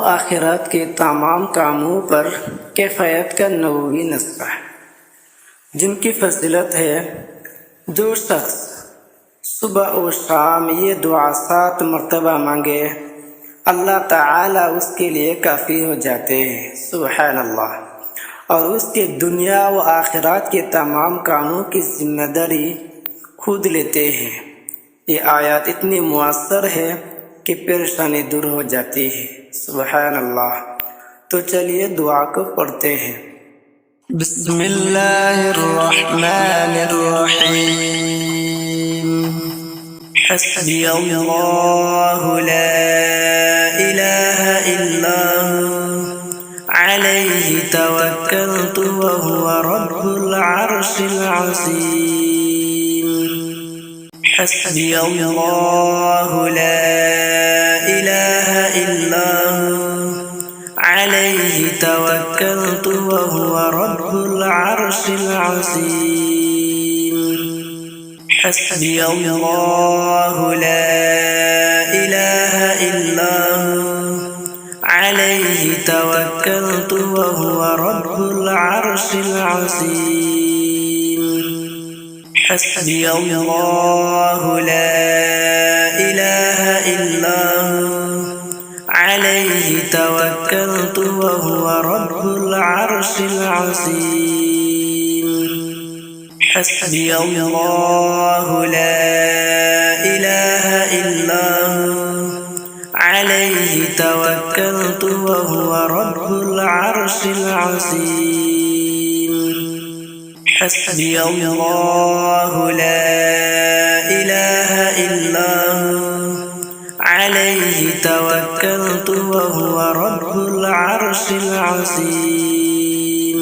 आखिरत के तमाम कामों पर किफ़ायत का नबवी नुस्खा है, जिनकी फजीलत है जो शख्स सुबह और शाम ये दुआ 7 मरतबा मांगे अल्लाह ताला उसके लिए काफ़ी हो जाते हैं। सुभान अल्लाह। और उसके दुनिया व आखिरत के तमाम कामों की जिम्मेदारी खुद लेते हैं। ये आयत इतनी मुअस्सर है कि परेशानी दूर हो जाती है। सुभान अल्लाह। तो चलिए दुआ को पढ़ते हैं। बिस्मिल्लाहिर्रहमानिर्रहीम। हस्बी अल्लाहु ला इलाहा इल्ला हु अलैहि तवक्कलतु व हुवा रब्बुल अर्शिल अज़ीम। हस्बी अल्लाहु ला इलाहा इल्ला हु अलैहि तवक्कलतु व हुवा रब्बुल अर्शिल अज़ीम। हस्बी अल्लाहु ला इलाहा इल्ला हु अलैहि तवक्कलतु व हुवा रब्बुल अर्शिल अज़ीम। हस्बी अल्लाहु ला इलाहा इल्ला हु अलैहि तवक्कलतु व हुवा रब्बुल अर्शिल अज़ीम। हस्बी अल्लाहु ला इलाहा इल्ला हु अलैहि तवक्कलतु व हुवा रब्बुल अर्शिल अज़ीम। हस्बी अल्लाहु ला इलाहा इल्ला हु अलैहि तवक्कलतु व हुवा रब्बुल अर्शिल अज़ीम।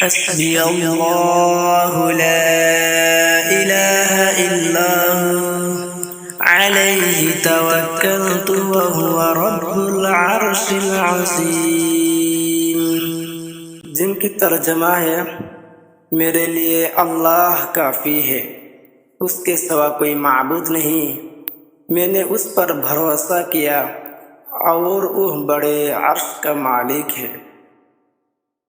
हस्बी अल्लाहु ला इलाहा इल्ला हु अलैहि तवक्कलतु व हुवा रब्बुल अर्शिल अज़ीम। जिनकी तर्जमा है, मेरे लिए अल्लाह काफ़ी है, उसके सिवा कोई माबूद नहीं। मैंने उस पर भरोसा किया और वह बड़े अर्श का मालिक है।